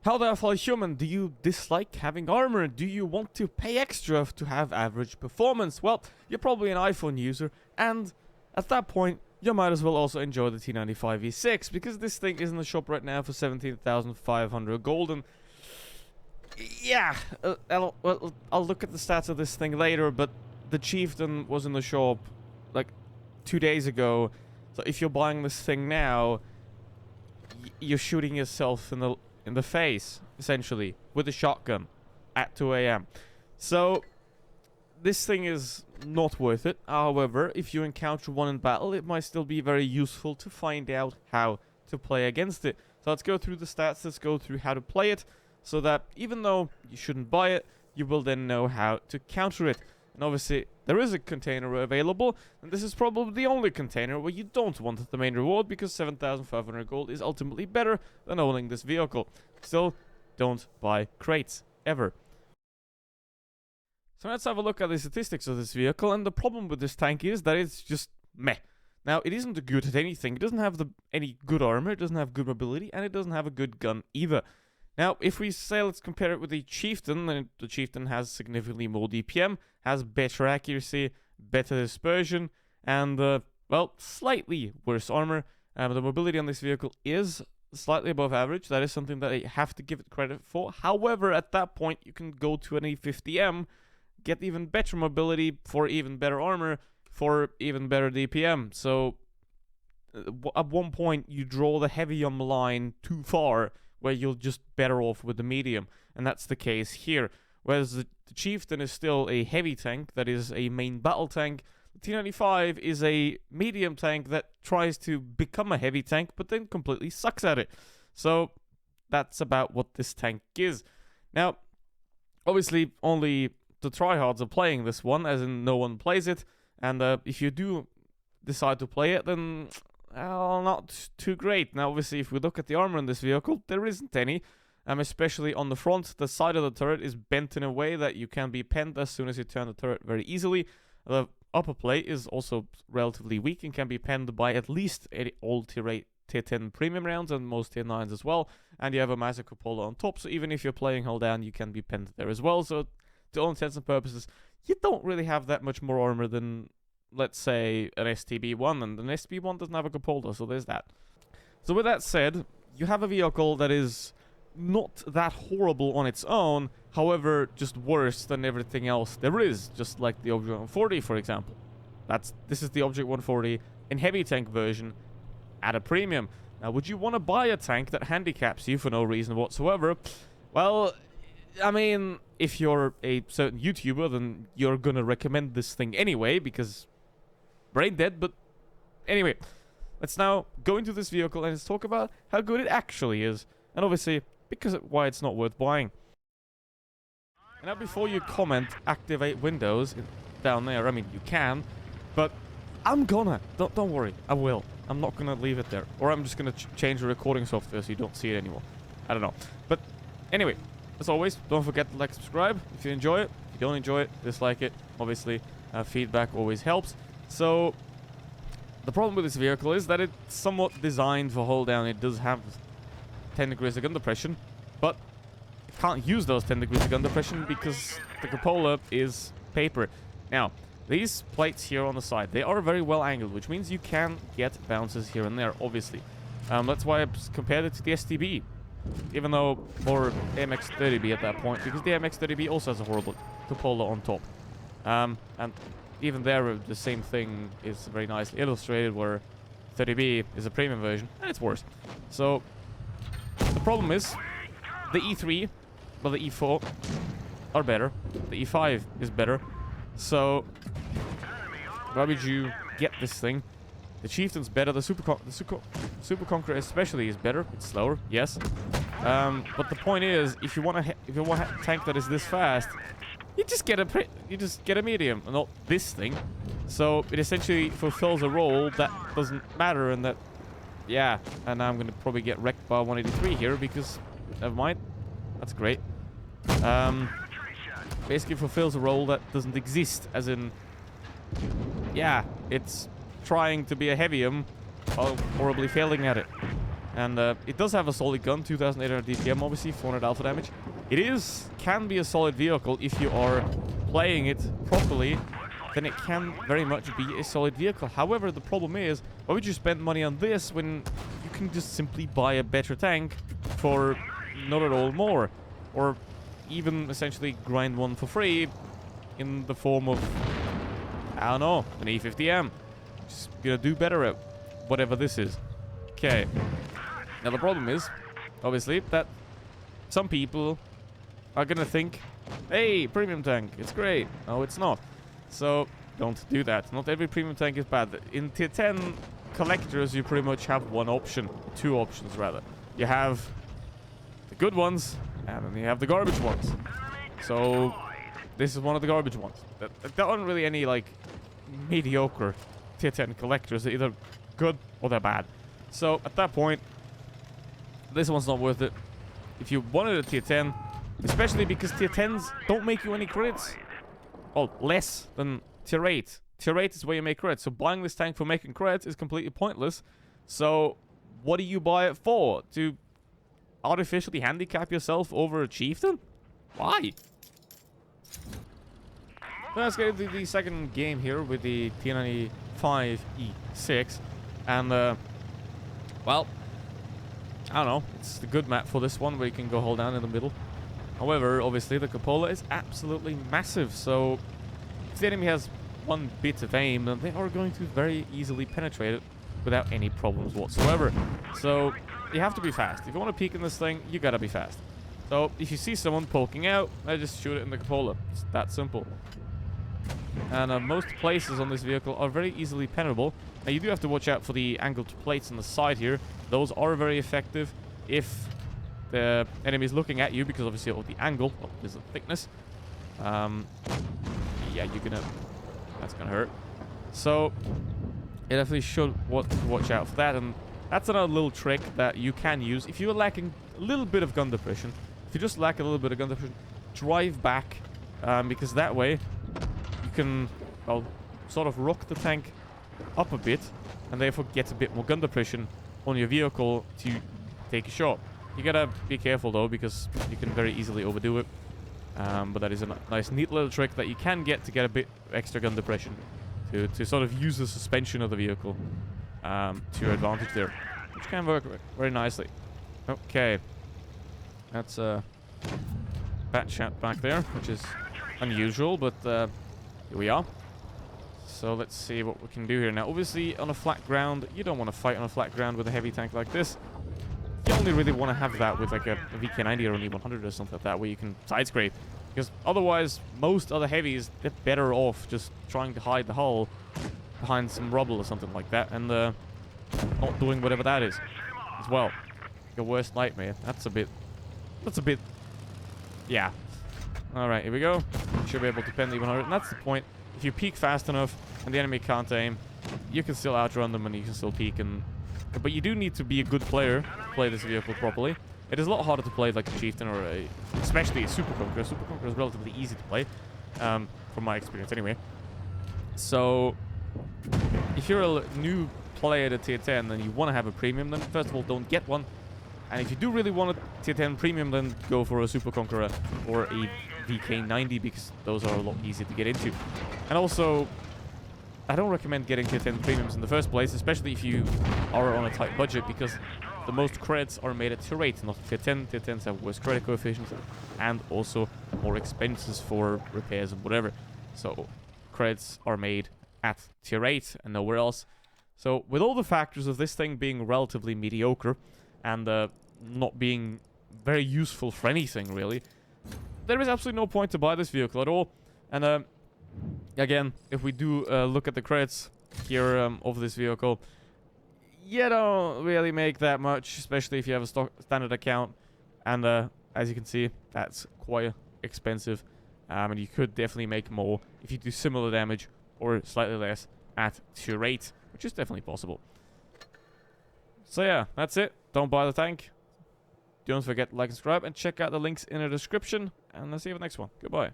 How there, fellow human, do you dislike having armor? Do you want to pay extra to have average performance? Well, you're probably an iPhone user, and at that point, you might as well also enjoy the T95E6, because this thing is in the shop right now for 17,500 gold, and yeah, I'll look at the stats of this thing later, but the Chieftain was in the shop like 2 days ago, so if you're buying this thing now, you're shooting yourself in the face, essentially, with a shotgun at 2 AM. So this thing is not worth it. However, if you encounter one in battle, it might still be very useful to find out how to play against it. So let's go through the stats, let's go through how to play it, so that even though you shouldn't buy it, you will then know how to counter it. And obviously, there is a container available, and this is probably the only container where you don't want the main reward, because 7,500 gold is ultimately better than owning this vehicle. Still, don't buy crates, ever. So let's have a look at the statistics of this vehicle, and the problem with this tank is that it's just meh. Now, it isn't good at anything, it doesn't have any good armor, it doesn't have good mobility, and it doesn't have a good gun either. Now, if we say let's compare it with the Chieftain, then the Chieftain has significantly more DPM, has better accuracy, better dispersion, and, well, slightly worse armor. The mobility on this vehicle is slightly above average. That is something that I have to give it credit for. However, at that point, you can go to an E50M, get even better mobility for even better armor, for even better DPM. So, at one point, you draw the heavy on the line too far, where you're just better off with the medium, and that's the case here. Whereas the Chieftain is still a heavy tank that is a main battle tank, the T95 is a medium tank that tries to become a heavy tank, but then completely sucks at it. So that's about what this tank is. Now, obviously, only the tryhards are playing this one, as in no one plays it, and if you do decide to play it, then not too great. Now, obviously, if we look at the armor in this vehicle, there isn't any. Especially on the front, the side of the turret is bent in a way that you can be penned as soon as you turn the turret very easily. The upper plate is also relatively weak and can be penned by at least all tier 10 premium rounds and most tier 9s as well. And you have a massive cupola on top, so even if you're playing hull down, you can be penned there as well. So, to all intents and purposes, you don't really have that much more armor than, let's say, an STB1, and an STB1 doesn't have a cupola, so there's that. So with that said, you have a vehicle that is not that horrible on its own, however, just worse than everything else there is, just like the Object 140, for example. This is the Object 140 in heavy tank version at a premium. Now, would you want to buy a tank that handicaps you for no reason whatsoever? Well, I mean, if you're a certain YouTuber, then you're gonna recommend this thing anyway, because brain dead. But anyway, let's now go into this vehicle and let's talk about how good it actually is, and obviously why it's not worth buying. And now, before you comment, activate Windows down there. I mean, you can, but I'm gonna. Don't worry, I will. I'm not gonna leave it there, or I'm just gonna change the recording software so you don't see it anymore. I don't know. But anyway, as always, don't forget to like, subscribe if you enjoy it. If you don't enjoy it, dislike it. Obviously, feedback always helps. So, the problem with this vehicle is that it's somewhat designed for hold down. It does have 10 degrees of gun depression, but it can't use those 10 degrees of gun depression because the cupola is paper. Now, these plates here on the side, they are very well angled, which means you can get bounces here and there, obviously. That's why I compared it to the STB, even though more MX-30B at that point, because the MX-30B also has a horrible cupola on top. And even there, the same thing is very nicely illustrated, where 30B is a premium version, and it's worse. So, the problem is, the E3, well, the E4 are better. The E5 is better. So, why would you get this thing? The Chieftain's better. The Super Conqueror especially is better. It's slower, yes. But the point is, if you want a tank that is this fast, you just get a medium, and not this thing. So it essentially fulfills a role that doesn't matter, and that, yeah. And now I'm gonna probably get wrecked by 183 here because, never mind. That's great. Basically fulfills a role that doesn't exist, as in, yeah, it's trying to be a heavium while horribly failing at it. And it does have a solid gun, 2,800 DPM, obviously, 400 alpha damage. It can be a solid vehicle if you are playing it properly. Then it can very much be a solid vehicle. However, the problem is, why would you spend money on this when you can just simply buy a better tank for not at all more? Or even essentially grind one for free in the form of, I don't know, an E50M. Just gonna do better at whatever this is. Okay. Now the problem is, obviously, that some people are gonna think, hey, premium tank, it's great. No, it's not. So, don't do that. Not every premium tank is bad. In tier 10 collectors, you pretty much have one option. Two options, rather. You have the good ones, and then you have the garbage ones. So, this is one of the garbage ones. There aren't really any, like, mediocre tier 10 collectors. They're either good or they're bad. So, at that point, this one's not worth it. If you wanted a tier 10, especially because tier 10s don't make you any credits. Well, less than tier 8. Tier 8 is where you make credits. So buying this tank for making credits is completely pointless. So what do you buy it for? To artificially handicap yourself over a chieftain? Why? Let's get into the second game here with the T95E6. And, well, I don't know. It's the good map for this one where you can go hold down in the middle. However, obviously, the cupola is absolutely massive, so if the enemy has one bit of aim, then they are going to very easily penetrate it without any problems whatsoever. So, you have to be fast. If you want to peek in this thing, you gotta be fast. So, if you see someone poking out, just shoot it in the cupola. It's that simple. And most places on this vehicle are very easily penetrable. Now, you do have to watch out for the angled plates on the side here. Those are very effective if the enemy is looking at you, because obviously of the angle, well, there's the thickness. Yeah, that's gonna hurt. So you definitely should watch out for that, and that's another little trick that you can use if you're lacking a little bit of gun depression. If you just lack a little bit of gun depression, drive back, because that way you can, well, sort of rock the tank up a bit, and therefore get a bit more gun depression on your vehicle to take a shot. You gotta be careful though, because you can very easily overdo it. But that is a nice, neat little trick that you can get to get a bit extra gun depression to sort of use the suspension of the vehicle to your advantage there, which can work very nicely. Okay, that's bat chat back there, which is unusual, but here we are. So let's see what we can do here. Now, obviously, on a flat ground, you don't want to fight on a flat ground with a heavy tank like this. You only really want to have that with like a VK90 or an E100 or something like that, where you can side scrape. Because otherwise, most other heavies, they're better off just trying to hide the hull behind some rubble or something like that, and not doing whatever that is as well. Your worst nightmare. That's a bit, yeah. Alright, here we go. Should be able to pen the E100, and that's the point. If you peek fast enough and the enemy can't aim, you can still outrun them and you can still peek. But you do need to be a good player to play this vehicle properly. It is a lot harder to play like a chieftain or especially a super conqueror. Super conqueror is relatively easy to play, from my experience anyway. So if you're a new player to tier 10 and you want to have a premium, then first of all, don't get one. And if you do really want a tier 10 premium, then go for a super conqueror or a VK90, because those are a lot easier to get into. And also, I don't recommend getting tier 10 premiums in the first place, especially if you are on a tight budget, because the most credits are made at tier 8, not tier 10. Tier 10s have worse credit coefficients and also more expenses for repairs and whatever. So credits are made at tier 8 and nowhere else. So with all the factors of this thing being relatively mediocre and not being very useful for anything really, there is absolutely no point to buy this vehicle at all. And again, if we do look at the credits here of this vehicle, you don't really make that much, especially if you have a standard account. And as you can see, that's quite expensive. And you could definitely make more if you do similar damage or slightly less at tier 8, which is definitely possible. So yeah, that's it. Don't buy the tank. Don't forget to like and subscribe, and check out the links in the description. And I'll see you in the next one. Goodbye.